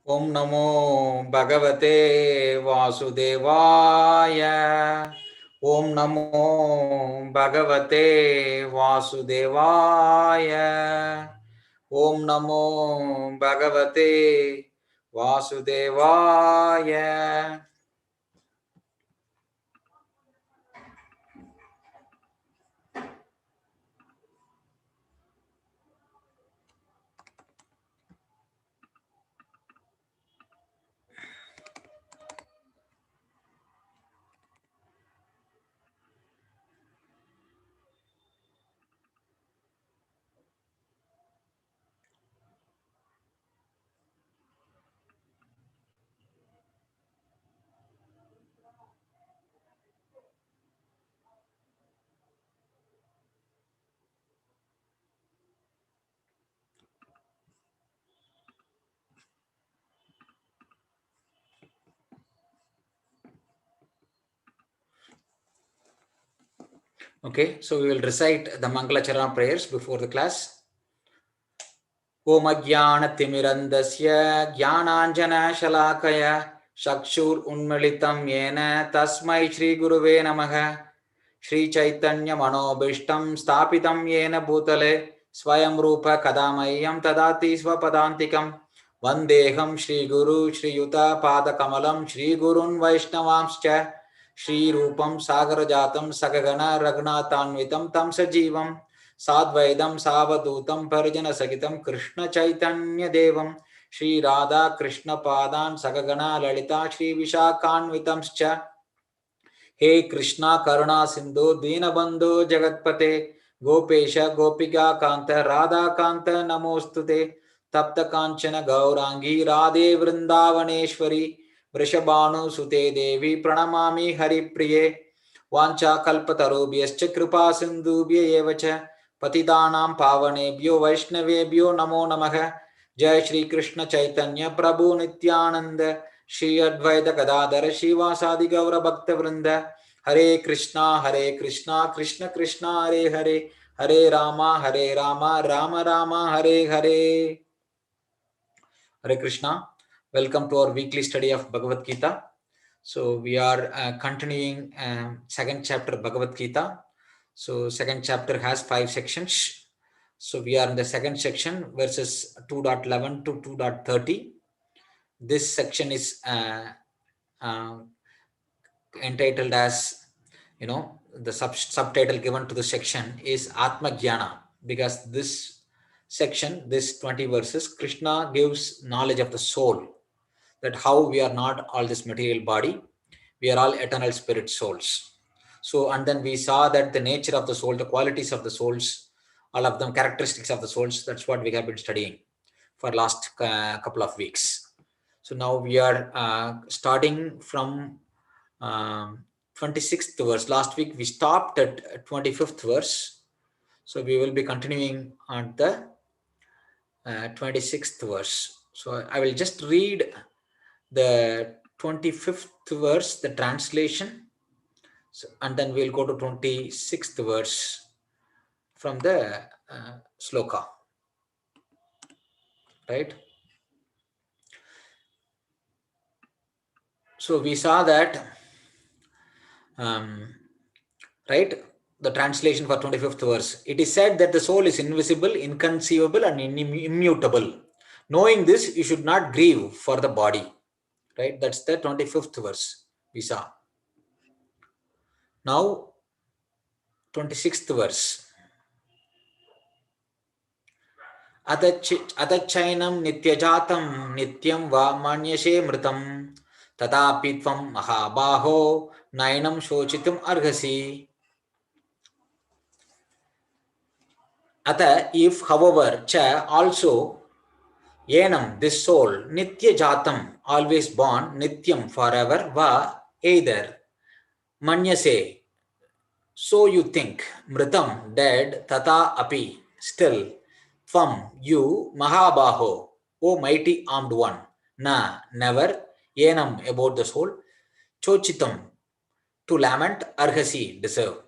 Om Namo Bhagavate Vasudevaya. Om Namo Bhagavate Vasudevaya. Om Namo Bhagavate Vasudevaya. Okay, so we will recite the Mangala Charana prayers before the class. Om Ajnana Timirandasya Jnananjana Shalakaya Shakshur Unmilitam Yena Tasmai Shri Guruve Namaha Shri Chaitanya Manobishtam Stapitam Yena Bhutale Swayam Rupa Kadamayam Tadati Swapadantikam Vandeham Shri Guru Shri Yuta Pada Kamalam Shri Gurun Vaishnavamscha Shri Rupam Sagarajatam Sagagana Raghunatanvitam Tam Sajivam Sadvaidam Savadutam Parijana Sagitam Krishna Chaitanya Devam Shri Radha Krishna Padan Sagagana Lalita Shri Vishakanvitamscha He Krishna Karuna Sindhu Dinabandhu Jagatpate Gopesha Gopika Kanta Radha Kanta Namostute Tapta Kanchana Gaurangi Radhe Vrindavaneshwari Vrishabhanu Sute Devi Pranamami Hari Priye Vancha Kalpatarubhyascha Kripa Sindhubhya Evacha Patitanam Pavanebhyo Vaishnavebhyo Namo Namaha Jai Shri Krishna Chaitanya Prabhu Nityananda Shri Advaita Gadadhara Shivasadi Gaura Bhakta Vrinda Hare Krishna Krishna Krishna Hare Hare Hare Rama Rama Rama Hare Hare. Hare Krishna. Welcome to our weekly study of Bhagavad-gita. So we are continuing second chapter Bhagavad-gita. So second chapter has 5 sections. So we are in the second section, verses 2.11 to 2.30. This section is entitled as, the subtitle given to the section is Atma Jnana, because this section, this 20 verses, Krishna gives knowledge of the soul, that how we are not all this material body, we are all eternal spirit souls. So, and then we saw that the nature of the soul, the qualities of the souls, all of them characteristics of the souls, that's what we have been studying for last couple of weeks. So now we are starting from 26th verse. Last week we stopped at 25th verse. So we will be continuing on the 26th verse. So I will just read the 25th verse, the translation, and then we'll go to 26th verse from the sloka. Right? So we saw that, right? The translation for 25th verse. It is said that the soul is invisible, inconceivable, and immutable. Knowing this, you should not grieve for the body. Right? That's the 25th verse we saw. Now, 26th verse. Atachainam nityajatam nityam va manyashe mritam tatapi tvam mahabaho nainam shochitum arghasi. Ata, if, however, cha, also, Yenam, this soul, Nitya Jatam, always born, Nityam, forever, Va, either, Manyase, so you think, Mritam, dead, Tata Api, still, Tvam, you, Mahabaho, O mighty armed one, Na, never, Yenam, about the soul, Chochitam, to lament, Arhasi, deserve.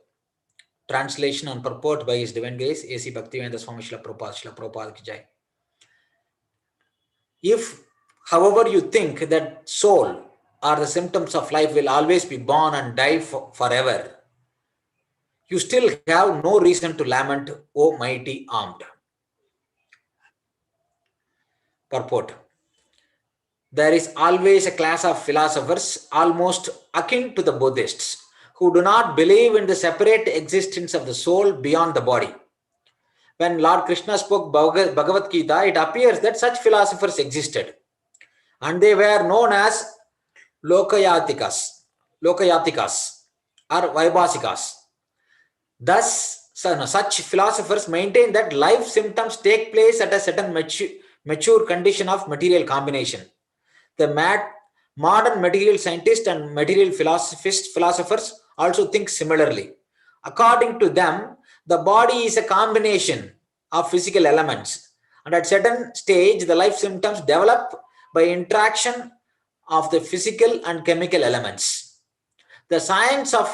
Translation and purport by His Divine Grace, A.C. Bhaktivedanta Swami Srila Prabhupada ki Jai. If, however you think that soul or the symptoms of life will always be born and die forever, you still have no reason to lament, O mighty armed. Purport. There is always a class of philosophers almost akin to the Buddhists who do not believe in the separate existence of the soul beyond the body. When Lord Krishna spoke Bhagavad-gita, it appears that such philosophers existed, and they were known as Lokayatikas or Vaibhasikas. Thus, such philosophers maintain that life symptoms take place at a certain mature condition of material combination. The modern material scientists and material philosophers also think similarly. According to them, the body is a combination of physical elements, and at certain stage, the life symptoms develop by interaction of the physical and chemical elements. The science of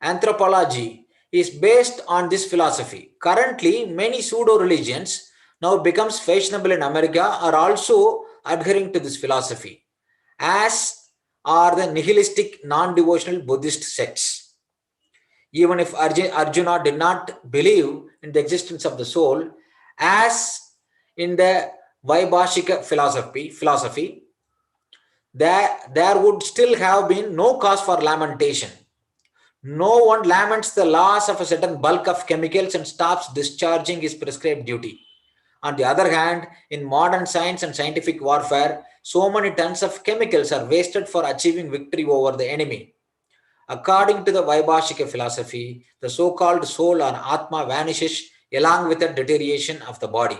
anthropology is based on this philosophy. Currently, many pseudo-religions now becomes fashionable in America are also adhering to this philosophy, as are the nihilistic non-devotional Buddhist sects. Even if Arjuna did not believe in the existence of the soul, as in the Vaibhashika philosophy, there would still have been no cause for lamentation. No one laments the loss of a certain bulk of chemicals and stops discharging his prescribed duty. On the other hand, in modern science and scientific warfare, so many tons of chemicals are wasted for achieving victory over the enemy. According to the Vaibhashika philosophy, the so-called soul or Atma vanishes along with the deterioration of the body.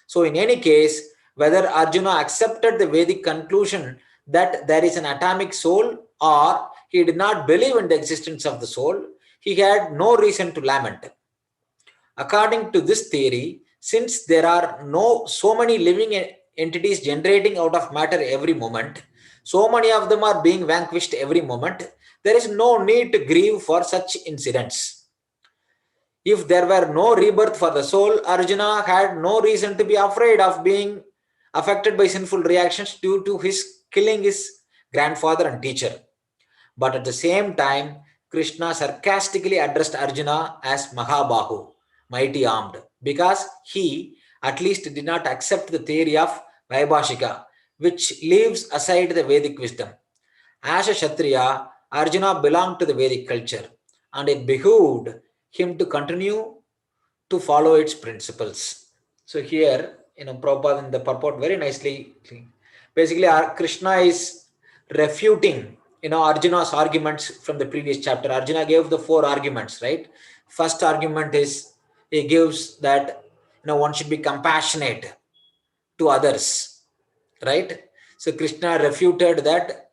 So in any case, whether Arjuna accepted the Vedic conclusion that there is an atomic soul or he did not believe in the existence of the soul, he had no reason to lament. According to this theory, since there are so many living entities generating out of matter every moment, so many of them are being vanquished every moment, there is no need to grieve for such incidents. If there were no rebirth for the soul, Arjuna had no reason to be afraid of being affected by sinful reactions due to his killing his grandfather and teacher. But at the same time, Krishna sarcastically addressed Arjuna as Mahabahu, mighty armed, because he at least did not accept the theory of Vaibhashika, which leaves aside the Vedic wisdom. As a Kshatriya, Arjuna belonged to the Vedic culture, and it behooved him to continue to follow its principles. So here, Prabhupada in the purport very nicely, basically Krishna is refuting Arjuna's arguments from the previous chapter. Arjuna gave the 4 arguments, right? First argument is he gives that one should be compassionate to others, right? So Krishna refuted that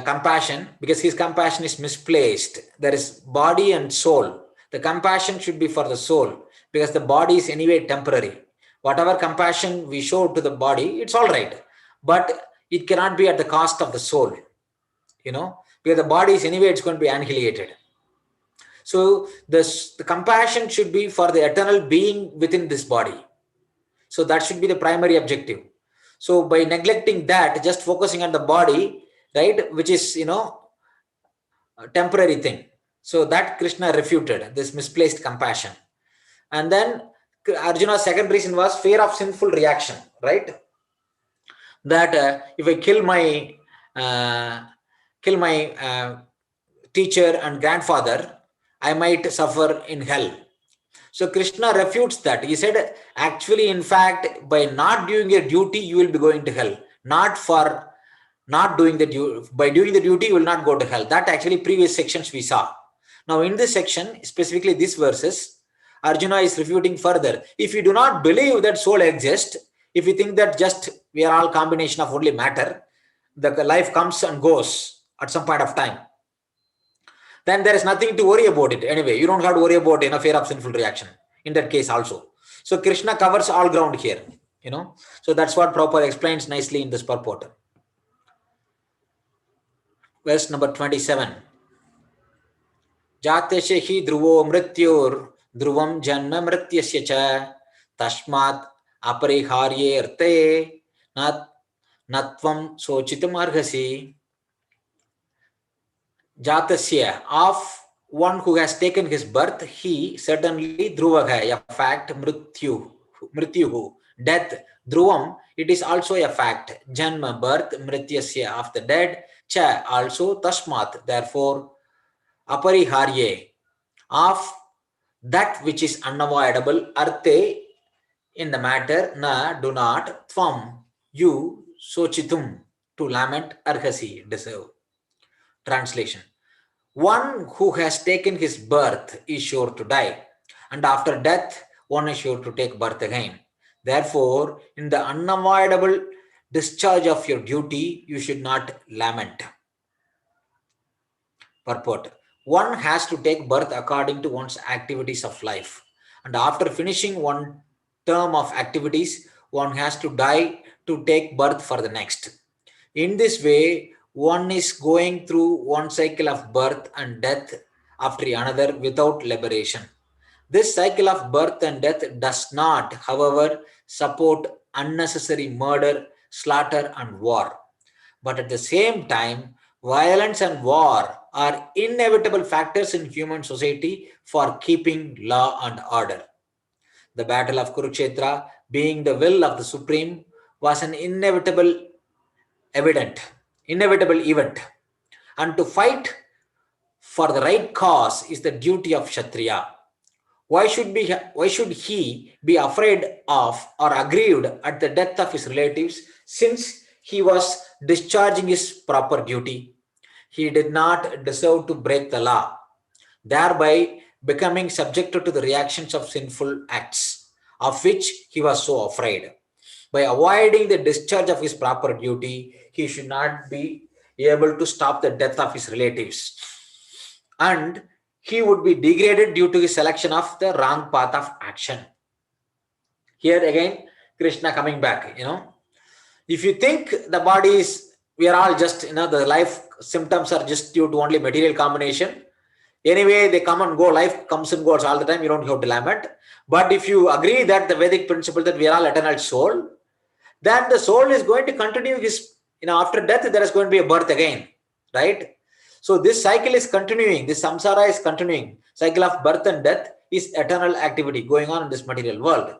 compassion, because his compassion is misplaced. There is body and soul. The compassion should be for the soul, because the body is anyway temporary. Whatever compassion we show to the body, it's all right, but it cannot be at the cost of the soul, because the body is anyway, it's going to be annihilated. So the compassion should be for the eternal being within this body. So that should be the primary objective. So by neglecting that, just focusing on the body, right, which is a temporary thing, so that Krishna refuted this misplaced compassion. And then Arjuna's second reason was fear of sinful reaction, right? That if I kill my teacher and grandfather, I might suffer in hell. So Krishna refutes that. He said, actually, in fact, by not doing your duty, you will be going to hell. Not doing the duty. By doing the duty, you will not go to hell. That actually previous sections we saw. Now in this section, specifically these verses, Arjuna is refuting further. If you do not believe that soul exists, if you think that just we are all combination of only matter, the life comes and goes at some point of time, then there is nothing to worry about it anyway. You don't have to worry about fear of sinful reaction in that case also. So Krishna covers all ground here, So that's what Prabhupada explains nicely in this purport. Verse number 27. Jateshe hi dhruvo mrityur dhruvam janma mrityasya cha tashmat apariharye arte Natvam sochitam arhasi. Jatasya, of one who has taken his birth, he certainly dhruvaha, a fact, mrityuhu, death, dhruvam, it is also a fact, janma, birth, mrityasya, of the dead, cha, also, tasmat, therefore, apariharye, of that which is unavoidable, arte, in the matter, na, do not, tvam, you, sochitum, to lament, arhasi, deserve. Translation. One who has taken his birth is sure to die, and after death, one is sure to take birth again. Therefore, in the unavoidable discharge of your duty, you should not lament. Purport. One has to take birth according to one's activities of life, and after finishing one term of activities, one has to die to take birth for the next. In this way, one is going through one cycle of birth and death after another without liberation. This cycle of birth and death does not, however, support unnecessary murder, slaughter, and war. But at the same time, violence and war are inevitable factors in human society for keeping law and order. The battle of Kurukshetra, being the will of the Supreme, was an inevitable event. And to fight for the right cause is the duty of Kshatriya. Why should he be afraid of or aggrieved at the death of his relatives, since he was discharging his proper duty? He did not deserve to break the law, thereby becoming subjected to the reactions of sinful acts, of which he was so afraid. By avoiding the discharge of his proper duty, he should not be able to stop the death of his relatives. And he would be degraded due to his selection of the wrong path of action. Here again, Krishna coming back, If you think the body is, we are all just, the life symptoms are just due to only material combination. Anyway, they come and go, life comes and goes all the time, you don't have to lament. But if you agree that the Vedic principle that we are all eternal soul, then the soul is going to continue his, after death, there is going to be a birth again, right? So this cycle is continuing, this samsara is continuing. Cycle of birth and death is eternal activity going on in this material world.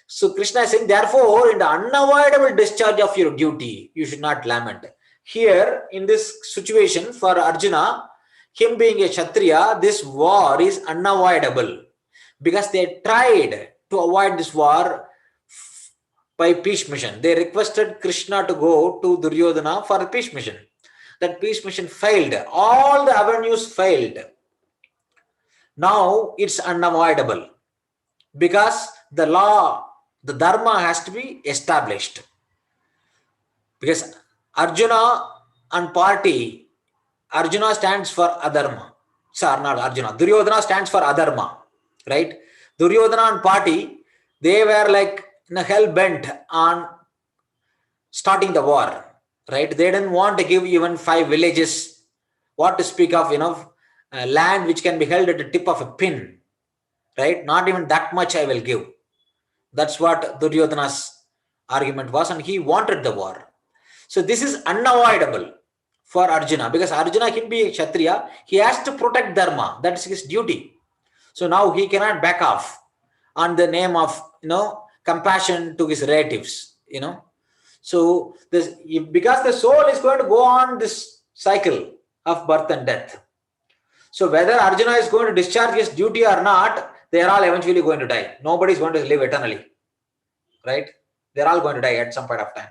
So Krishna is saying, therefore, in the unavoidable discharge of your duty, you should not lament. Here, in this situation, for Arjuna, him being a Kshatriya, this war is unavoidable because they tried to avoid this war by peace mission. They requested Krishna to go to Duryodhana for a peace mission. That peace mission failed. All the avenues failed. Now it's unavoidable because the law, the dharma has to be established. Because Arjuna and party, Arjuna stands for adharma. Sorry, not Arjuna. Duryodhana stands for adharma, right? Duryodhana and party, they were like hell bent on starting the war, right? They didn't want to give even 5 villages. What to speak of, land which can be held at the tip of a pin, right? Not even that much I will give. That's what Duryodhana's argument was, and he wanted the war. So this is unavoidable for Arjuna, because Arjuna can be a Kshatriya, he has to protect dharma. That's his duty. So now he cannot back off on the name of, compassion to his relatives, So this, because the soul is going to go on this cycle of birth and death. So whether Arjuna is going to discharge his duty or not, they are all eventually going to die. Nobody is going to live eternally, right? They are all going to die at some point of time.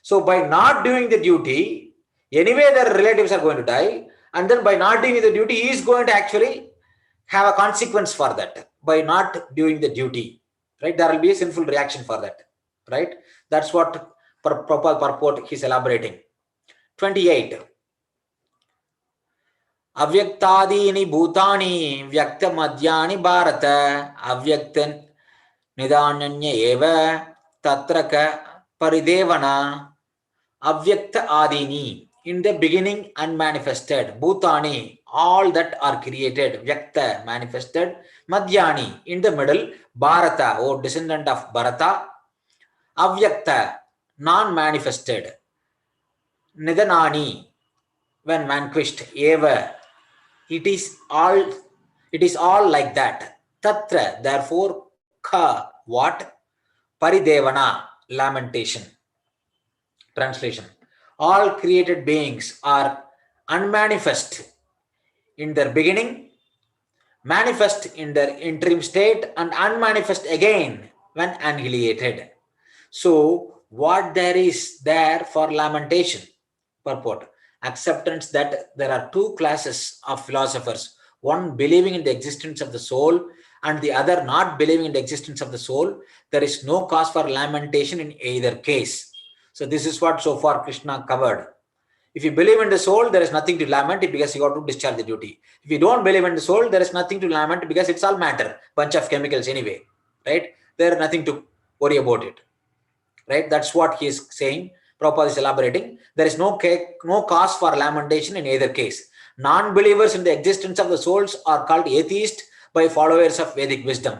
So by not doing the duty, anyway their relatives are going to die, and then by not doing the duty, he is going to actually have a consequence for that by not doing the duty, right? There will be a sinful reaction for that, right? That's what proper purport he's elaborating. 28. Avyaktadini bhutani vyakta madhyani bharata avyaktan nidanyanya eva tatraka paridevana avyakta adini, in the beginning unmanifested, bhutani, all that are created, vyakta, manifested, madhyani, in the middle, bharata, descendant of Bharata, avyakta, non-manifested. Nidanani, when vanquished. Eva, it is all like that. Tatra, therefore, ka, what? Paridevana, lamentation. Translation. All created beings are unmanifest in their beginning, manifest in their interim state, and unmanifest again when annihilated. So, what there is there for lamentation? Purport. Acceptance that there are two classes of philosophers, one believing in the existence of the soul and the other not believing in the existence of the soul. There is no cause for lamentation in either case. So, this is what so far Krishna covered. If you believe in the soul, there is nothing to lament because you got to discharge the duty. If you don't believe in the soul, there is nothing to lament because it's all matter, bunch of chemicals anyway, right? There is nothing to worry about it, right? That's what he is saying. Prabhupada is elaborating. There is no cause for lamentation in either case. Non-believers in the existence of the souls are called atheists by followers of Vedic wisdom.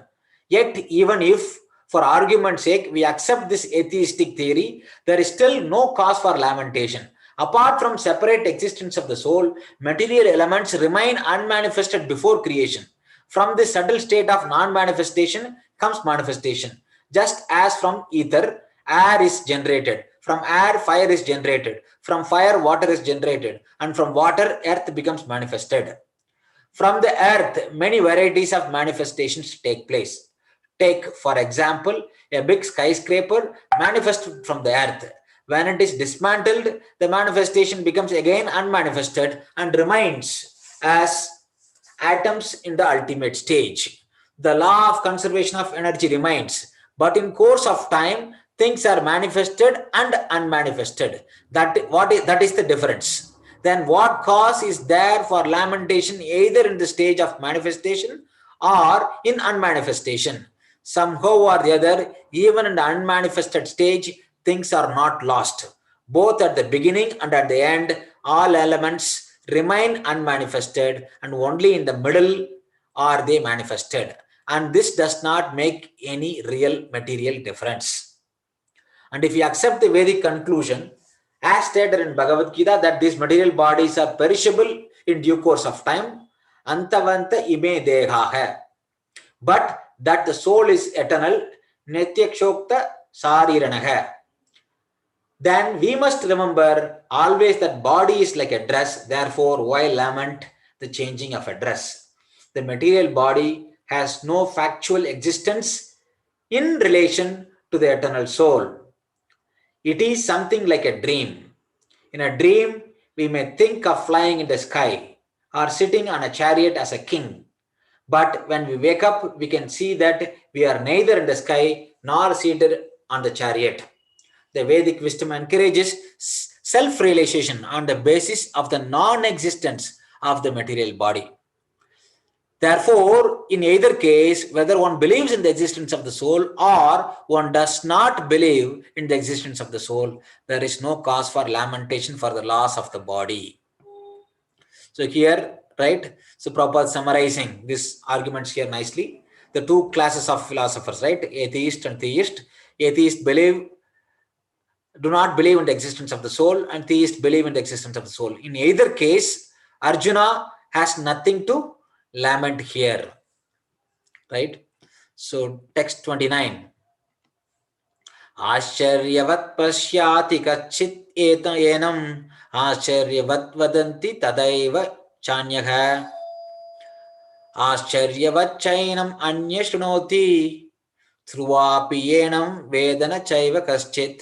Yet, even if, for argument's sake, we accept this atheistic theory, there is still no cause for lamentation. Apart from separate existence of the soul, material elements remain unmanifested before creation. From this subtle state of non-manifestation comes manifestation. Just as from ether, air is generated. From air, fire is generated. From fire, water is generated. And from water, earth becomes manifested. From the earth, many varieties of manifestations take place. Take, for example, a big skyscraper manifests from the earth. When it is dismantled, the manifestation becomes again unmanifested and remains as atoms in the ultimate stage. The law of conservation of energy remains, but in course of time, things are manifested and unmanifested. That is the difference. Then what cause is there for lamentation either in the stage of manifestation or in unmanifestation? Somehow or the other, even in the unmanifested stage, things are not lost. Both at the beginning and at the end, all elements remain unmanifested, and only in the middle are they manifested. And this does not make any real material difference. And if you accept the Vedic conclusion, as stated in Bhagavad-gita, that these material bodies are perishable in due course of time, antavanta ime dehaha, but that the soul is eternal, nityakshokta sariranaha, then we must remember always that body is like a dress. Therefore, why lament the changing of a dress? The material body has no factual existence in relation to the eternal soul. It is something like a dream. In a dream, we may think of flying in the sky or sitting on a chariot as a king. But when we wake up, we can see that we are neither in the sky nor seated on the chariot. The Vedic wisdom encourages self-realization on the basis of the non-existence of the material body. Therefore, in either case, whether one believes in the existence of the soul or one does not believe in the existence of the soul, there is no cause for lamentation for the loss of the body. So here, right, so Prabhupada summarizing these arguments here nicely. The two classes of philosophers, right, atheist and theist. Atheists do not believe in the existence of the soul, and theists believe in the existence of the soul. In either case, Arjuna has nothing to lament here, right? So text 29. Ascharyavat pashyati kachit enam ascharyavat vadanti tadaiva chanyaha ascharyavat chainam anya shrunoti thruvapi enam vedana chaiva kaschit.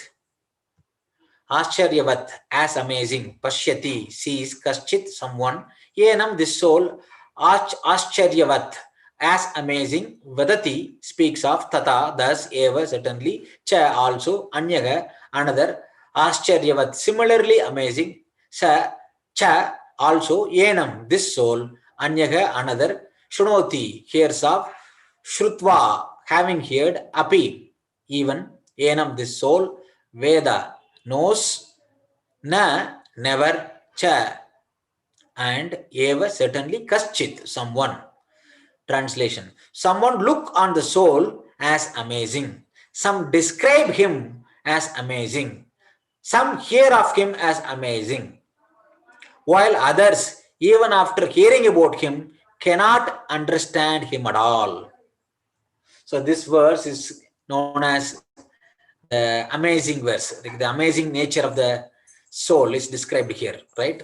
Ascharyavat, as amazing, pashyati, sees, kaschit, someone, yenam, this soul, ascharyavat, as amazing, vadati, speaks of, tata, thus, eva, certainly, cha, also, anyaga, another, ascharyavat, similarly amazing, sa, cha, also, yenam, this soul, anyaga, another, shunoti, hears of, shrutva, having heard, api, even, yenam, this soul, veda, knows, na, never, cha, and eva, certainly, kaschit, someone. Translation. Someone look on the soul as amazing. Some describe him as amazing. Some hear of him as amazing, while others, even after hearing about him, cannot understand him at all. So this verse is known as the amazing verse. Like the amazing nature of the soul is described here, right?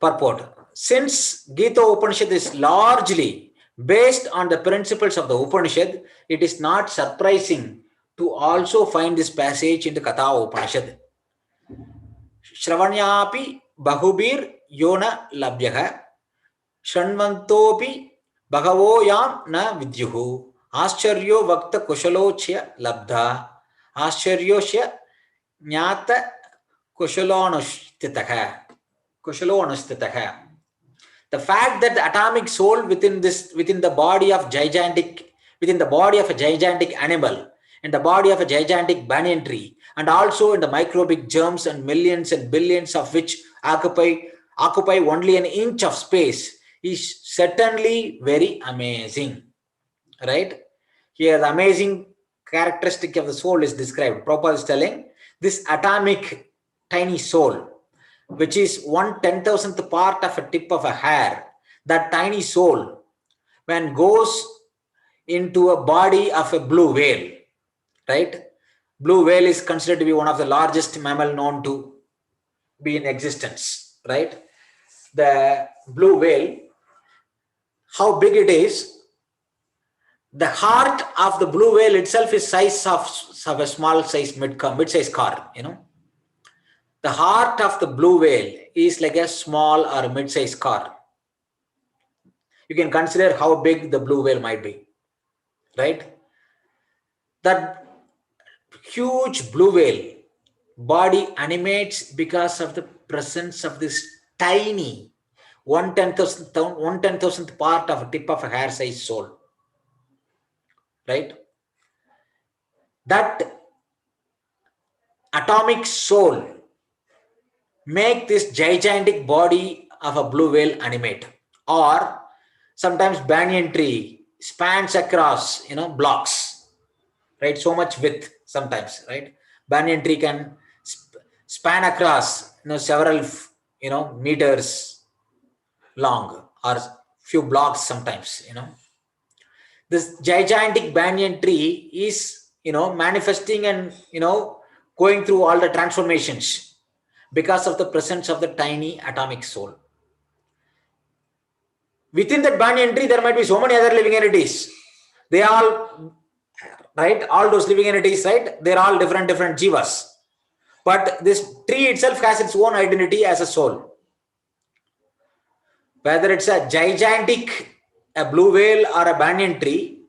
Purport. Since Gita Upanishad is largely based on the principles of the Upanishad, it is not surprising to also find this passage in the Katha Upanishad. Shravanyapi bahubir yona labhyaha Shanvantopi Bhagavoyam na vidyuhu Ascharyo Vakta Kushalochya Labdha Ascharyoshya Nyata Kushalonushtitaha. The fact that the atomic soul within the body of a gigantic animal, in the body of a gigantic banyan tree, and also in the microbic germs and millions and billions of which occupy only an inch of space is certainly very amazing. Right? Here the amazing characteristic of the soul is described. Prabhupada is telling this atomic tiny soul, which is 1/10,000th part of a tip of a hair, that tiny soul, when goes into a body of a blue whale, right? Blue whale is considered to be one of the largest mammal known to be in existence, right? The blue whale, how big it is, the heart of the blue whale itself is size of a small size mid-size car, The heart of the blue whale is like a small or mid-size car. You can consider how big the blue whale might be, right? That huge blue whale body animates because of the presence of this tiny 1/10,000th part of a tip of a hair size soul, right? That atomic soul make this gigantic body of a blue whale animate. Or sometimes banyan tree spans across blocks, right? So much width sometimes, right? Banyan tree can span across several meters long, or few blocks sometimes. This gigantic banyan tree is manifesting and going through all the transformations because of the presence of the tiny atomic soul. Within that banyan tree, there might be so many other living entities. They all, right? All those living entities, right? They're all different jivas. But this tree itself has its own identity as a soul. Whether it's a gigantic, a blue whale, or a banyan tree,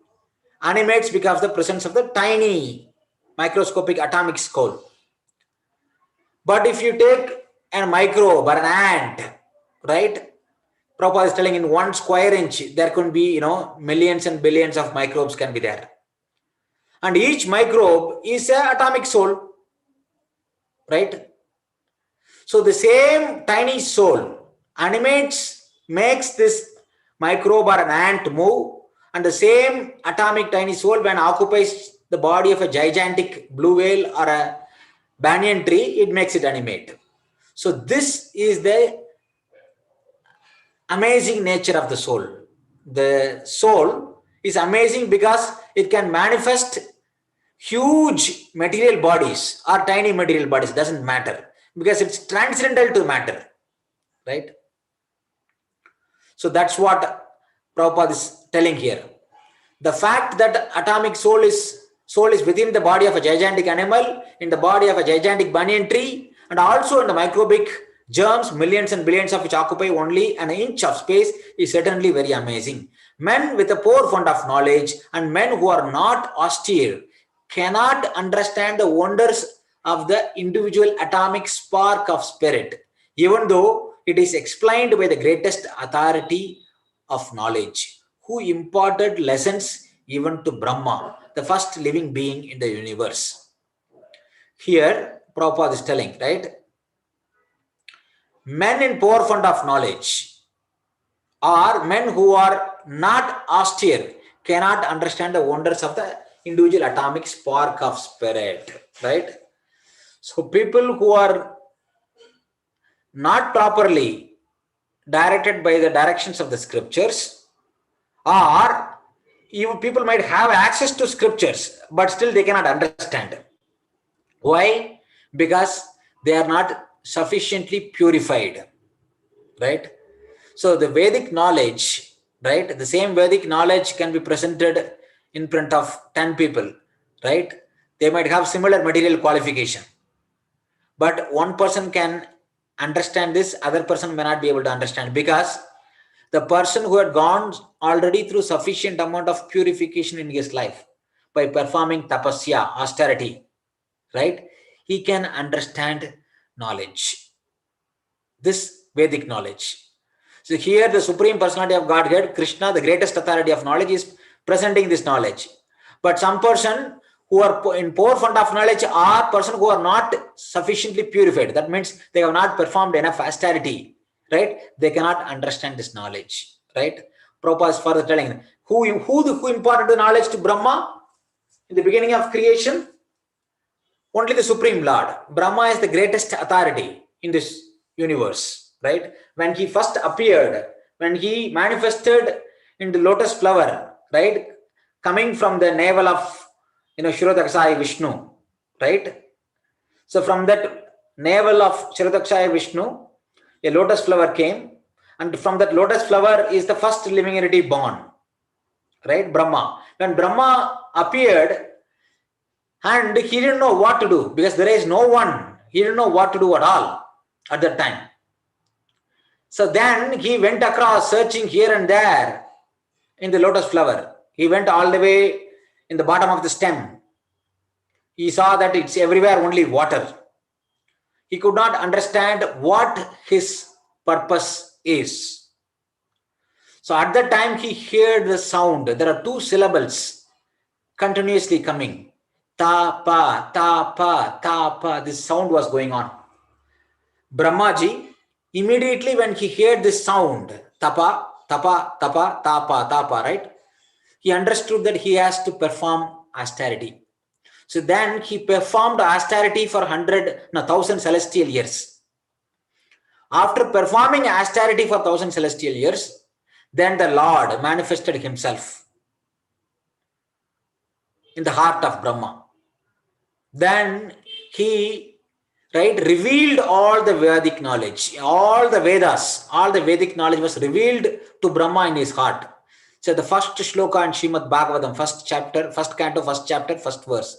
animates because of the presence of the tiny microscopic atomic soul. But if you take a microbe or an ant, right? Prabhupada is telling in 1 square inch, there could be, millions and billions of microbes can be there. And each microbe is an atomic soul, right? So the same tiny soul animates, makes this microbe or an ant move, and the same atomic tiny soul, when occupies the body of a gigantic blue whale or a banyan tree, it makes it animate. So this is the amazing nature of the soul. The soul is amazing because it can manifest huge material bodies or tiny material bodies, doesn't matter, because it's transcendental to matter, right? So that's what Prabhupada is telling here. The fact that atomic soul is within the body of a gigantic animal, in the body of a gigantic banyan tree, and also in the microbic germs, millions and billions of which occupy only an inch of space, is certainly very amazing. Men with a poor fund of knowledge and men who are not austere cannot understand the wonders of the individual atomic spark of spirit, even though it is explained by the greatest authority of knowledge, who imparted lessons even to Brahma, the first living being in the universe. Here, Prabhupada is telling, right? Men in poor fund of knowledge, or men who are not austere, cannot understand the wonders of the individual atomic spark of spirit, right? So people who are not properly directed by the directions of the scriptures, or even people might have access to scriptures, but still they cannot understand. Why? Because they are not sufficiently purified, right? So the Vedic knowledge, right? The same Vedic knowledge can be presented in front of 10 people, right? They might have similar material qualification, but one person can understand this, other person may not be able to understand, because the person who had gone already through sufficient amount of purification in his life by performing tapasya, austerity, right? He can understand knowledge, this Vedic knowledge. So here the Supreme Personality of Godhead, Krishna, the greatest authority of knowledge, is presenting this knowledge. But some person who are in poor fund of knowledge are person who are not sufficiently purified. That means they have not performed enough austerity, right? They cannot understand this knowledge, right? Prabhupada is further telling who imparted the knowledge to Brahma in the beginning of creation? Only the Supreme Lord. Brahma is the greatest authority in this universe, right? When he first appeared, when he manifested in the lotus flower, right? Coming from the navel of, Shirodakshaya Vishnu, right? So from that navel of Shirodakshaya Vishnu, a lotus flower came, and from that lotus flower is the first living entity born, right? Brahma. When Brahma appeared, and he didn't know what to do because there is no one. He didn't know what to do at all at that time. So then he went across searching here and there in the lotus flower. He went all the way in the bottom of the stem. He saw that it's everywhere only water. He could not understand what his purpose is. So at that time he heard the sound. There are two syllables continuously coming. Tapa, tapa, tapa. This sound was going on. Brahmaji, immediately when he heard this sound, tapa, tapa, tapa, tapa, tapa, right? He understood that he has to perform austerity. So then he performed austerity for 1,000 celestial years. After performing austerity for 1,000 celestial years, then the Lord manifested himself in the heart of Brahma. Then he, revealed all the Vedic knowledge, all the Vedas, all the Vedic knowledge was revealed to Brahma in his heart. So the first shloka in Srimad Bhagavatam, first chapter, first canto, first chapter, first verse.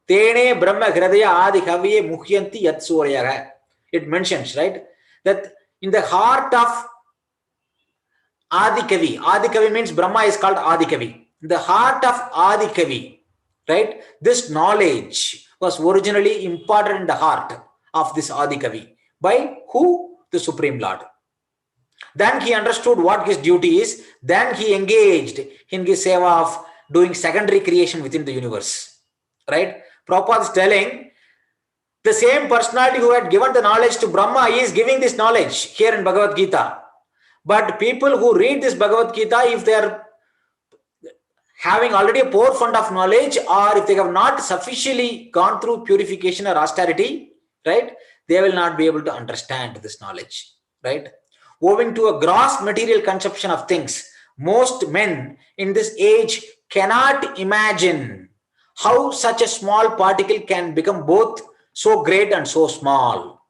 Tene Brahma Hridaya Adi Havye Muhyanti Yat Suryaha. It mentions, right, that in the heart of Adi Kavi means Brahma is called Adi Kavi. In the heart of Adi Kavi, right, this knowledge was originally imparted in the heart of this Adi Kavi. By who? The Supreme Lord. Then he understood what his duty is. Then he engaged in his seva of doing secondary creation within the universe, right? Prabhupada is telling the same personality who had given the knowledge to Brahma is giving this knowledge here in Bhagavad-gita. But people who read this Bhagavad-gita, if they are having already a poor fund of knowledge, or if they have not sufficiently gone through purification or austerity, right, they will not be able to understand this knowledge, right? Owing to a gross material conception of things, most men in this age cannot imagine how such a small particle can become both so great and so small.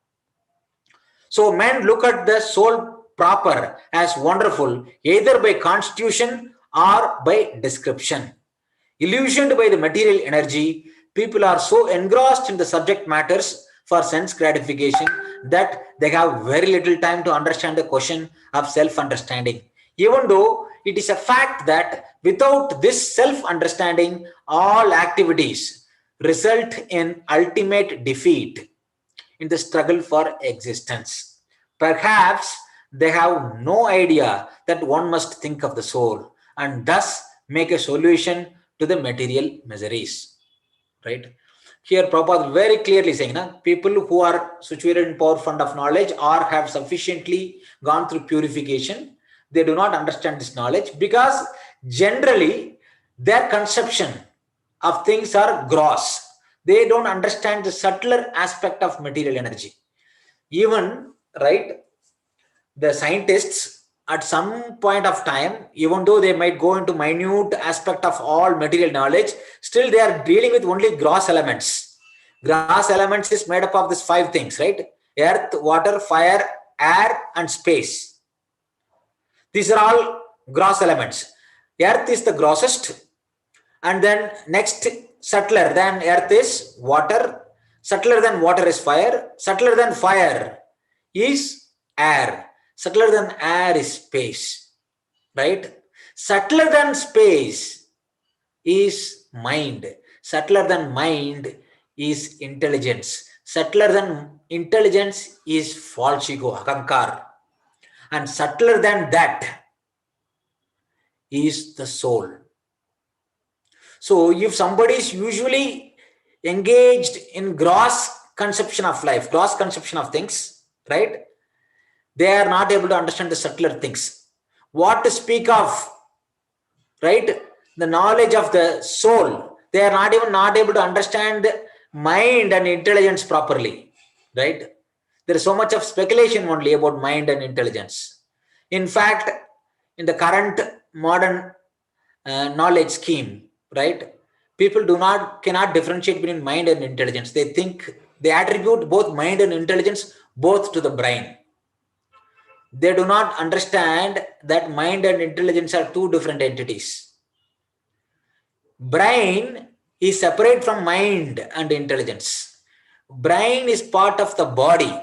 So men look at the soul proper as wonderful either by constitution or by description. Illusioned by the material energy, people are so engrossed in the subject matters for sense gratification that they have very little time to understand the question of self-understanding. Even though it is a fact that without this self-understanding, all activities result in ultimate defeat in the struggle for existence. Perhaps they have no idea that one must think of the soul and thus make a solution to the material miseries, right? Here Prabhupada very clearly saying, people who are situated in poor fund of knowledge or have sufficiently gone through purification, they do not understand this knowledge because generally their conception of things are gross. They don't understand the subtler aspect of material energy. Even, right, the scientists at some point of time, even though they might go into minute aspect of all material knowledge, still they are dealing with only gross elements. Gross elements is made up of these 5 things, right? Earth, water, fire, air, and space. These are all gross elements. Earth is the grossest, and then next subtler than earth is water, subtler than water is fire, subtler than fire is air, subtler than air is space, right? Subtler than space is mind, subtler than mind is intelligence, subtler than intelligence is false ego, ahankar, and subtler than that is the soul. So if somebody is usually engaged in gross conception of life, gross conception of things, right, they are not able to understand the subtler things. What to speak of, right, the knowledge of the soul, they are not able to understand mind and intelligence properly, right? There is so much of speculation only about mind and intelligence. In fact, in the current modern knowledge scheme, right, people cannot differentiate between mind and intelligence. They attribute both mind and intelligence both to the brain. They do not understand that mind and intelligence are 2 different entities. Brain is separate from mind and intelligence. Brain is part of the body.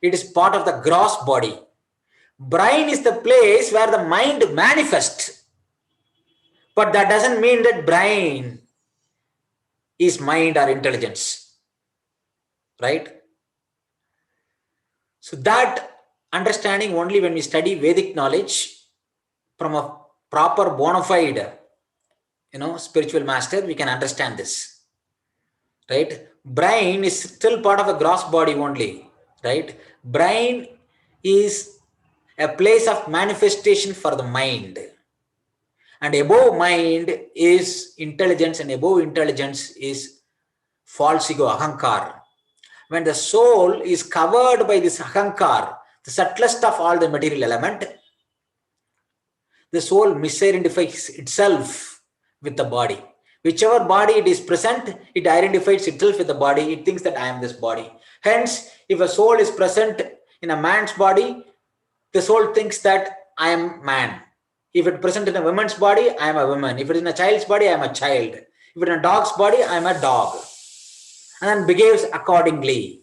It is part of the gross body. Brain is the place where the mind manifests. But that doesn't mean that brain is mind or intelligence, right? So that understanding only when we study Vedic knowledge from a proper bona fide, spiritual master, we can understand this, right? Brain is still part of the gross body only, right? Brain is a place of manifestation for the mind. And above mind is intelligence, and above intelligence is false ego, ahankar. When the soul is covered by this ahankar, the subtlest of all the material element, the soul misidentifies itself with the body. Whichever body it is present, it identifies itself with the body. It thinks that I am this body. Hence, if a soul is present in a man's body, the soul thinks that I am man. If it is present in a woman's body, I am a woman. If it is in a child's body, I am a child. If it is in a dog's body, I am a dog. And then behaves accordingly.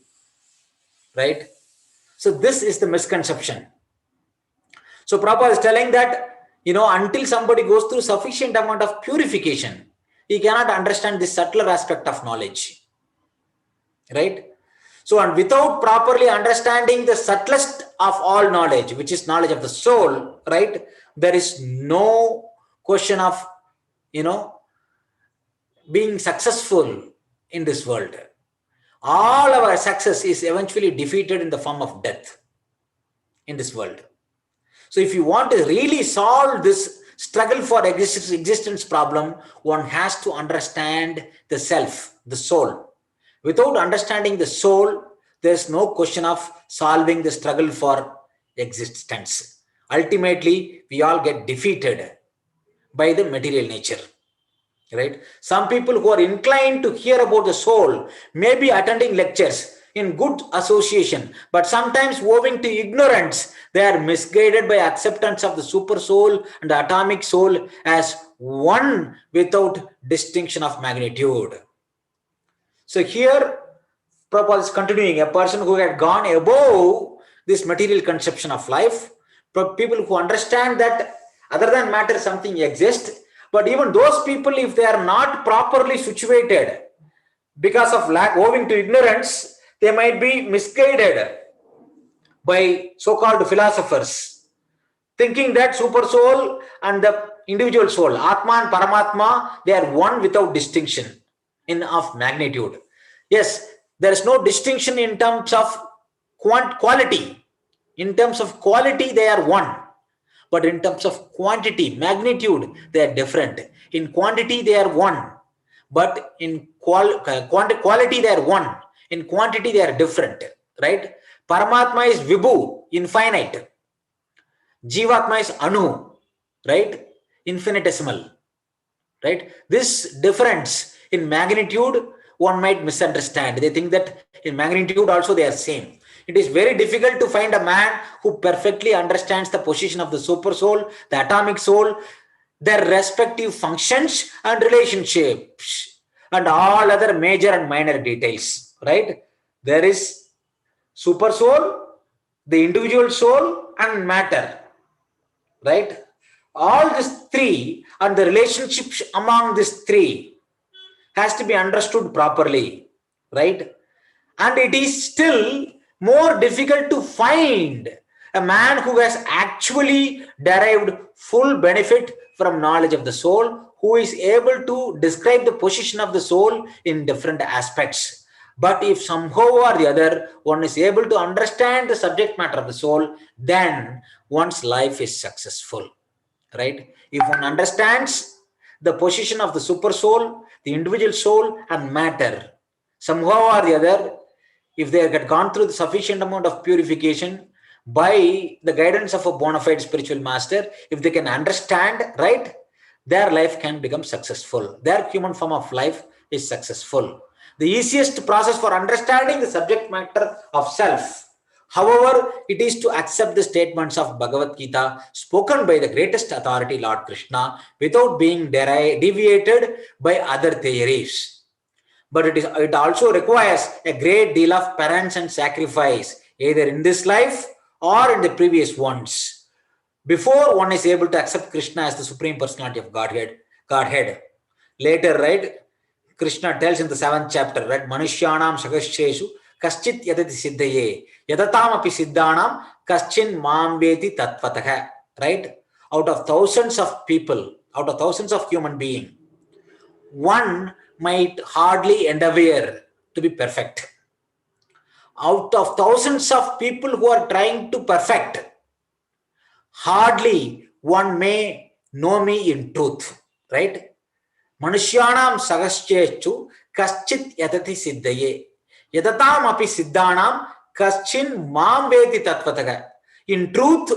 Right? So this is the misconception. So Prabhupada is telling that, until somebody goes through sufficient amount of purification, he cannot understand this subtler aspect of knowledge. Right? So, and without properly understanding the subtlest of all knowledge, which is knowledge of the soul, right, there is no question of, being successful in this world. All our success is eventually defeated in the form of death in this world. So if you want to really solve this struggle for existence problem, one has to understand the self, the soul. Without understanding the soul, there is no question of solving the struggle for existence. Ultimately, we all get defeated by the material nature. Right? Some people who are inclined to hear about the soul may be attending lectures in good association, but sometimes owing to ignorance, they are misguided by acceptance of the super soul and the atomic soul as one without distinction of magnitude. So here, Prabhupada is continuing, a person who had gone above this material conception of life, people who understand that other than matter something exists, but even those people, if they are not properly situated because of lack, owing to ignorance, they might be misguided by so-called philosophers, thinking that super soul and the individual soul, Atma and Paramatma, they are one without distinction of magnitude. Yes, there is no distinction in terms of quality. In terms of quality, they are one. But in terms of quantity, magnitude, they are different. In quantity, they are one. but in quality they are one. In quantity they are different, right? Paramatma is Vibhu, infinite. Jivatma is Anu, right? Infinitesimal, right? This difference in magnitude one might misunderstand. They think that in magnitude also they are same. It is very difficult to find a man who perfectly understands the position of the super soul, the atomic soul, their respective functions and relationships, and all other major and minor details, right? There is super soul, the individual soul, and matter, right? All these three and the relationships among these three has to be understood properly, right? And it is still more difficult to find a man who has actually derived full benefit from knowledge of the soul, who is able to describe the position of the soul in different aspects. But if somehow or the other one is able to understand the subject matter of the soul, then one's life is successful, right? If one understands the position of the super soul, the individual soul, and matter, somehow or the other, if they had gone through the sufficient amount of purification by the guidance of a bona fide spiritual master, if they can understand, right, their life can become successful. Their human form of life is successful. The easiest process for understanding the subject matter of self, however, it is to accept the statements of Bhagavad-gita spoken by the greatest authority, Lord Krishna, without being deviated by other theories. But it also requires a great deal of penance and sacrifice, either in this life or in the previous ones, before one is able to accept Krishna as the Supreme Personality of Godhead. Later, right, Krishna tells in the 7th chapter, right, Manushyanam Sagascheshu Kaschit Yadati Siddhaye Yadatam Api Siddhanam Kaschin Mambeti Tatvataka, right? Out of thousands of people, out of thousands of human beings, one might hardly endeavor to be perfect. Out of thousands of people who are trying to perfect, hardly one may know me in truth, right? Manushyanam sagaschechu kaschit yadati siddhaye yadatam api siddhanam kaschin mam veti tatvataka. In truth,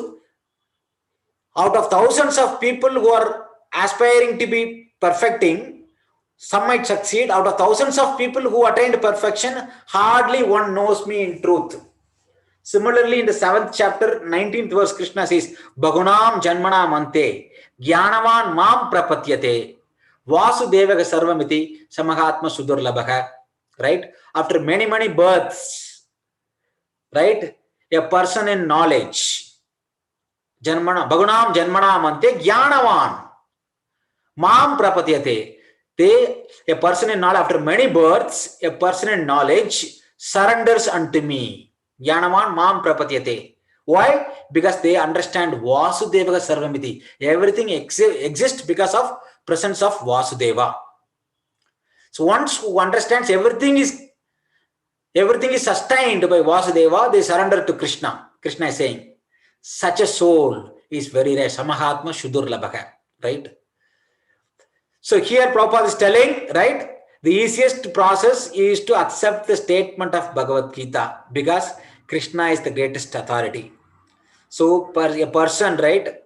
out of thousands of people who are aspiring to be perfecting, some might succeed. Out of thousands of people who attained perfection, hardly one knows me in truth. Similarly, in the 7th chapter, 19th verse, Krishna says, Bhagunam janmanam ante jnanavan mam prapatyate vasudevaga sarvamiti samahatma sudurlabhaga. Right? After many, many births, right? A person in knowledge, Bhagunam janmanam ante jnanavan mam prapatyate. A person in knowledge, after many births, a person in knowledge surrenders unto me. Jnanavan mam prapatyate. Why? Because they understand Vasudeva Sarvamiti. Everything exists because of presence of Vasudeva. So once who understands everything is sustained by Vasudeva, they surrender to Krishna. Krishna is saying, such a soul is very rare. Samahatma Shudurlabhaka. Right? So here Prabhupada is telling, right, the easiest process is to accept the statement of Bhagavad-gita because Krishna is the greatest authority. So a person, right,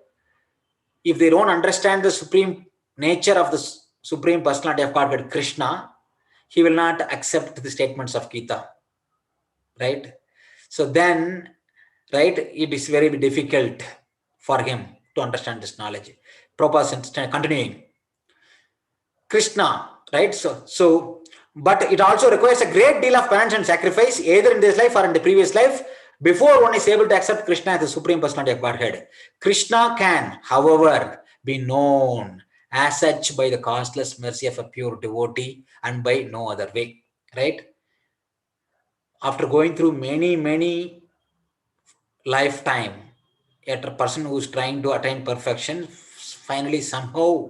if they don't understand the supreme nature of the Supreme Personality of Godhead, Krishna, he will not accept the statements of Gita. Right? So then, right, it is very difficult for him to understand this knowledge. Prabhupada is continuing. Krishna, right? But it also requires a great deal of penance and sacrifice, either in this life or in the previous life, before one is able to accept Krishna as the Supreme Personality of Godhead. Krishna can, however, be known as such by the costless mercy of a pure devotee and by no other way, right? After going through many lifetime, a person who is trying to attain perfection, finally somehow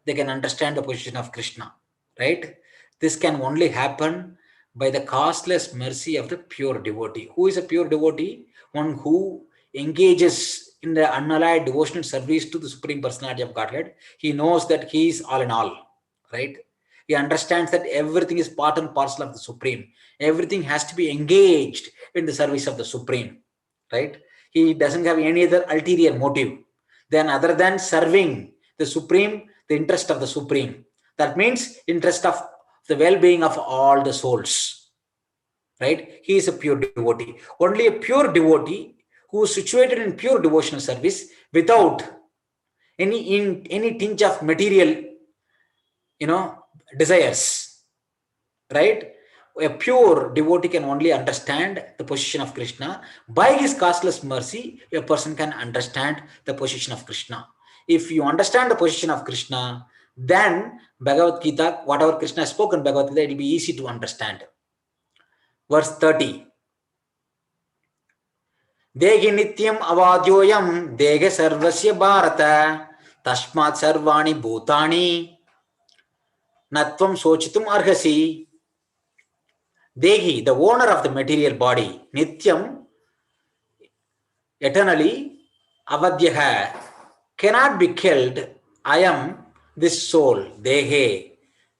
they can understand the position of Krishna, right? This can only happen by the costless mercy of the pure devotee. Who is a pure devotee? One who engages in the unallied devotional service to the Supreme Personality of Godhead. He knows that he is all in all, right? He understands that everything is part and parcel of the Supreme. Everything has to be engaged in the service of the Supreme, right? He doesn't have any other ulterior motive than other than serving the Supreme, the interest of the Supreme. That means interest of the well-being of all the souls, right? He is a pure devotee. Only a pure devotee who is situated in pure devotional service without any tinge of material, desires, right? A pure devotee can only understand the position of Krishna. By his costless mercy, a person can understand the position of Krishna. If you understand the position of Krishna, then Bhagavad-gita, whatever Krishna has spoken Bhagavad-gita, it will be easy to understand. Verse 30. Dehi nityam avadyoyam dege sarvasya bharata tashmat sarvani bhutani natvam sochitum arhasi. Dehi, the owner of the material body, nityam, eternally, avadyaha, cannot be killed. I am this soul, dehe,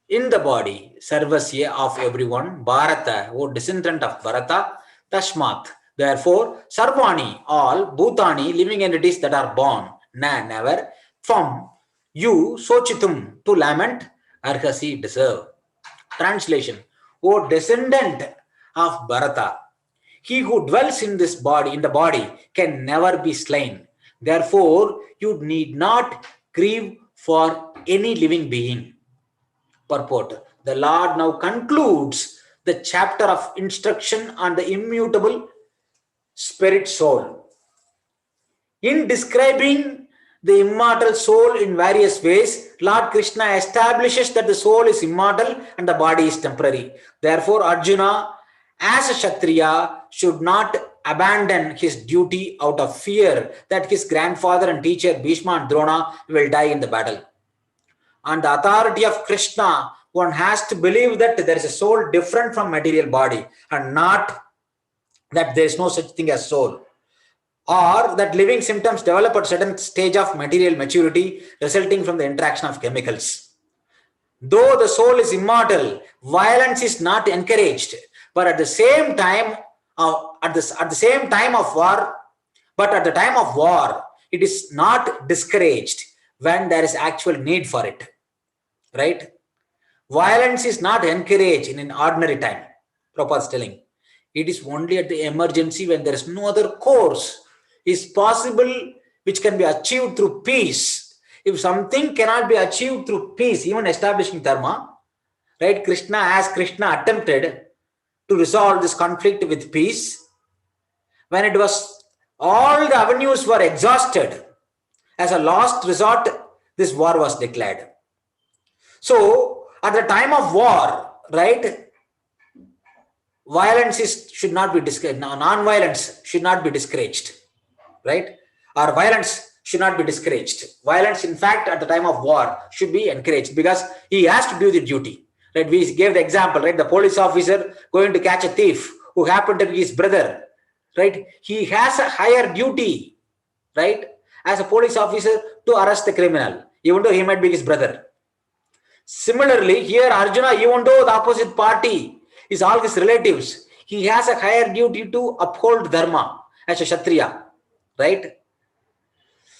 in the body, sarvasya of everyone, bharata, O descendant of Bharata, tashmat. Therefore, sarvani, all, bhutani, living entities that are born, never, from you, sochitum, to lament, arhasi, deserve. Translation: O descendant of Bharata, he who dwells in this body, in the body, can never be slain. Therefore, you need not grieve for any living being. Purport: the Lord now concludes the chapter of instruction on the immutable spirit soul. In describing the immortal soul in various ways, Lord Krishna establishes that the soul is immortal and the body is temporary. Therefore, Arjuna, as a Kshatriya, should not abandon his duty out of fear that his grandfather and teacher Bhishma and Drona will die in the battle. On the authority of Krishna, one has to believe that there is a soul different from material body and not that there is no such thing as soul, or that living symptoms develop at a certain stage of material maturity resulting from the interaction of chemicals. Though the soul is immortal, violence is not encouraged, but at the same time, at the same time of war, it is not discouraged when there is actual need for it, right? Violence is not encouraged in an ordinary time. Prabhupada is telling. It is only at the emergency when there is no other course is possible which can be achieved through peace. If something cannot be achieved through peace, even establishing dharma, right? Krishna attempted to resolve this conflict with peace. When it was, all the avenues were exhausted, as a last resort, this war was declared. So, at the time of war, right, violence should not be discouraged. Non-violence should not be discouraged, right? Or violence should not be discouraged. Violence, in fact, at the time of war should be encouraged because he has to do the duty, right? We gave the example, right? The police officer going to catch a thief who happened to be his brother, right? He has a higher duty, right, as a police officer to arrest the criminal, even though he might be his brother. Similarly, here Arjuna, even though the opposite party is all his relatives, he has a higher duty to uphold dharma as a Kshatriya, right?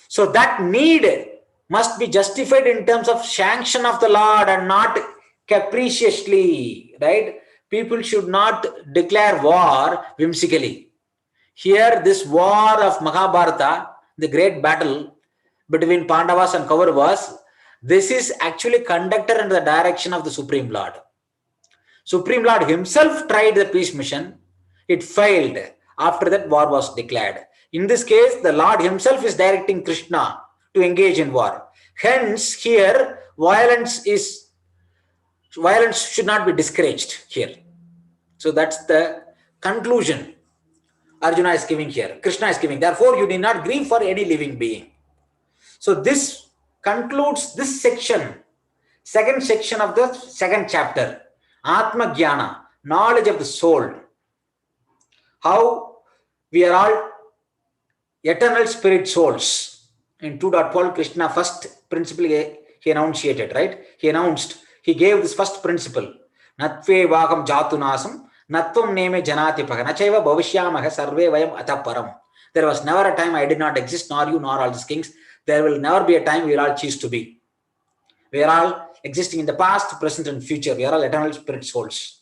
So that need must be justified in terms of sanction of the Lord and not capriciously, right? People should not declare war whimsically. Here, this war of Mahabharata, the great battle between Pandavas and Kauravas, this is actually conducted under the direction of the Supreme Lord. Supreme Lord himself tried the peace mission. It failed. After that, war was declared. In this case, the Lord himself is directing Krishna to engage in war. Hence, here, violence should not be discouraged here. So that's the conclusion Arjuna is giving here. Krishna is giving. Therefore, you need not grieve for any living being. So this concludes this section, second section of the second chapter, Atma Jnana, knowledge of the soul. How we are all eternal spirit souls. In 2.12, Krishna first principle he enunciated, right? He announced he gave this first principle. Natve vagam jatunasam, natvam neme janatipaka, nachaiva bhavishyamaha sarve vayam ataparam. There was never a time I did not exist, nor you, nor all these kings. There will never be a time we will all cease to be. We are all existing in the past, present, and future. We are all eternal spirit souls.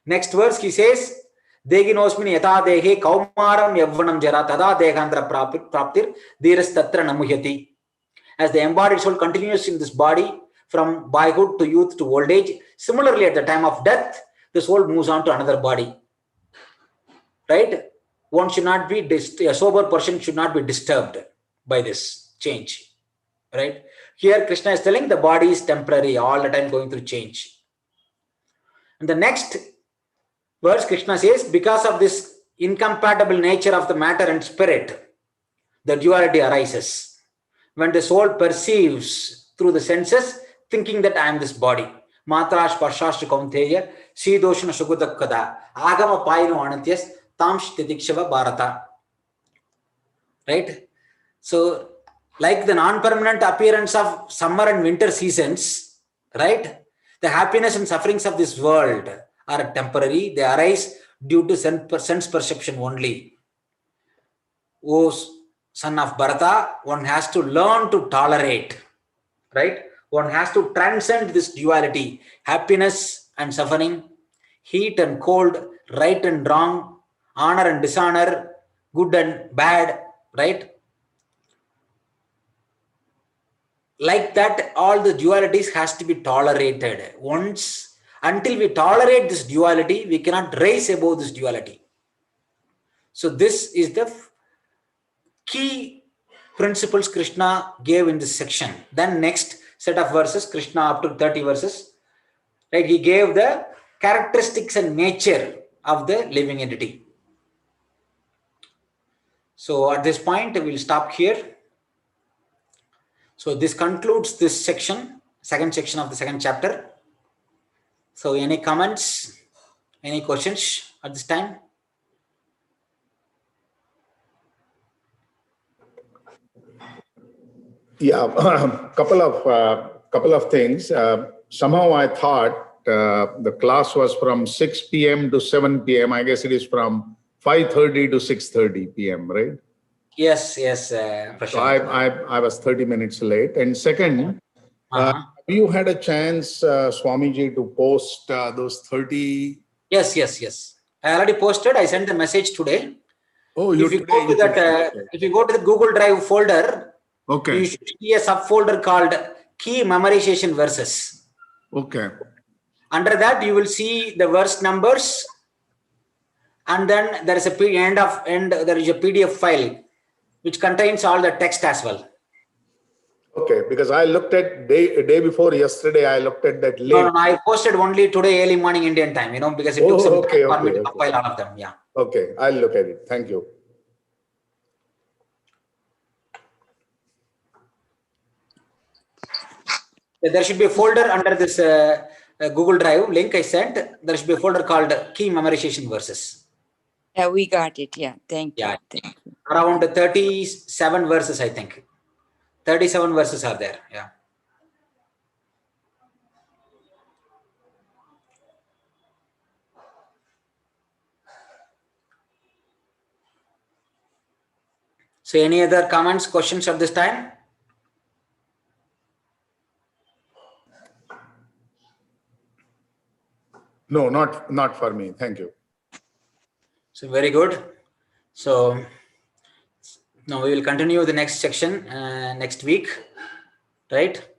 Next verse, he says, Deginosmini yata dehe kaumaram yavvanam jara tada dehandra praptir dhiras tatra namuhyati. As the embodied soul continues in this body from boyhood to youth to old age, similarly at the time of death, the soul moves on to another body. Right? One should not be, a sober person should not be disturbed by this change. Right? Here Krishna is telling the body is temporary, all the time going through change. And the next verse, Krishna says, because of this incompatible nature of the matter and spirit, the duality arises. When the soul perceives through the senses, thinking that I am this body. Matra sparshashtu kaunteya, sidoshna sugudakada, agama paino anatyas, tamsh titikshava bharata. Right? So, like the non-permanent appearance of summer and winter seasons, right? The happiness and sufferings of this world are temporary. They arise due to sense perception only. O son of Bharata, one has to learn to tolerate, right? One has to transcend this duality, happiness and suffering, heat and cold, right and wrong, honor and dishonor, good and bad, right? Like that, all the dualities has to be tolerated. Once, until we tolerate this duality, we cannot rise above this duality. So this is the key principles Krishna gave in this section. Then next set of verses, Krishna up to 30 verses, right? He gave the characteristics and nature of the living entity. So at this point, we'll stop here. So this concludes this section, second section of the second chapter. So any comments, any questions at this time? Yeah, couple of things. Somehow I thought the class was from 6 p.m. to 7 p.m. I guess it is from 5:30 to 6:30 p.m. Right? Yes. So I was 30 minutes late. And second, have you had a chance, Swamiji, to post those 30? Yes. I already posted. I sent the message today. Oh, if you go to the Google Drive folder, okay, you should see a subfolder called Key Memorization Verses. Okay. Under that, you will see the verse numbers, and then there is a there is a PDF file which contains all the text as well. Okay, because I looked at day before yesterday. I looked at that link. No, I posted only today early morning Indian time. Because it took some time for me to compile all of them. Yeah. Okay, I'll look at it. Thank you. There should be a folder under this Google Drive link I sent. There should be a folder called Key Memorization Verses. Yeah, we got it. Yeah, thank you. Thank you. Around 37 verses, I think. 37 verses are there. Yeah. So any other comments, questions at this time? No, not for me. Thank you. So very good. So now we will continue the next section next week, right?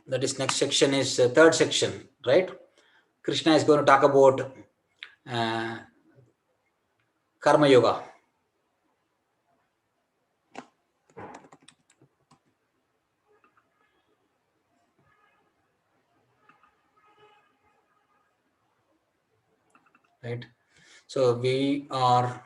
That is, next section is third section, right? Krishna is going to talk about Karma Yoga. Right. So we are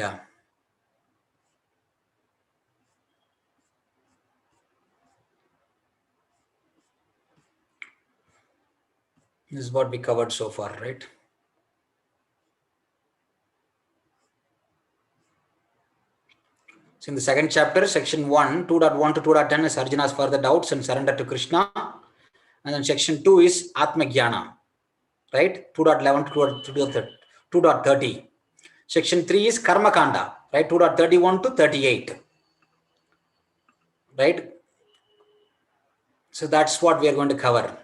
Yeah. This is what we covered so far, right? So in the second chapter, section 1, 2.1 to 2.10 is Arjuna's further doubts and surrender to Krishna. And then section 2 is Atma Jnana, right? 2.11 to 2.30. Section 3 is Karma Kanda, right? 2.31 to 38, right? So that's what we are going to cover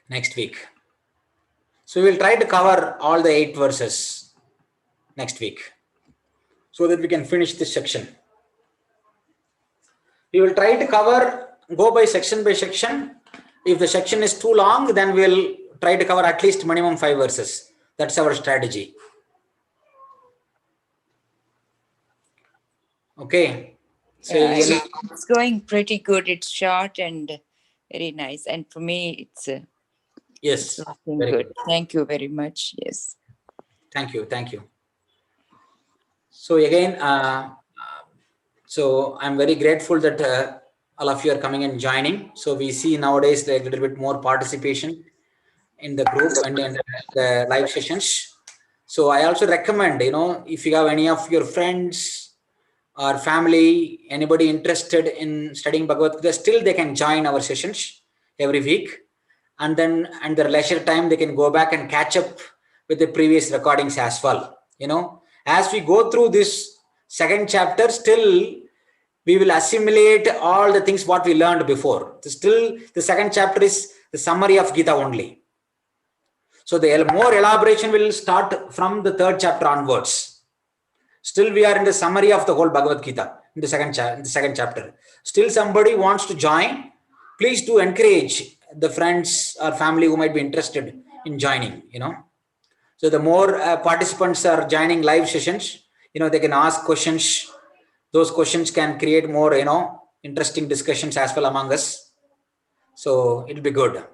next week. So we will try to cover all the 8 verses next week so that we can finish this section. We will try to go by section. If the section is too long, then we'll try to cover at least minimum 5 verses. That's our strategy. Okay. So it's going pretty good. It's short and very nice. And for me, it's yes, looking very good. good. Thank you very much. Yes. Thank you. So again, so I'm very grateful that all of you are coming and joining. So we see nowadays a little bit more participation in the group and in the live sessions. So I also recommend, if you have any of your friends or family, anybody interested in studying Bhagavad-gita, still they can join our sessions every week. And then at their leisure time, they can go back and catch up with the previous recordings as well. As we go through this second chapter, still we will assimilate all the things what we learned before. Still, the second chapter is the summary of Gita only. So the more elaboration will start from the third chapter onwards. Still, we are in the summary of the whole Bhagavad-gita in the second chapter. Still, somebody wants to join. Please do encourage the friends or family who might be interested in joining. So the more participants are joining live sessions, they can ask questions. Those questions can create more, interesting discussions as well among us. So it'll be good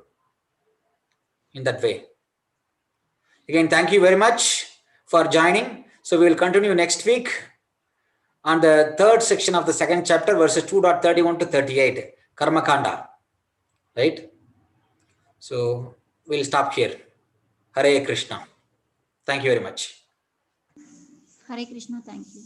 in that way. Again, thank you very much for joining. So we will continue next week on the third section of the second chapter, verses 2.31 to 38, Karma Kanda. Right? So we'll stop here. Hare Krishna. Thank you very much. Hare Krishna, thank you.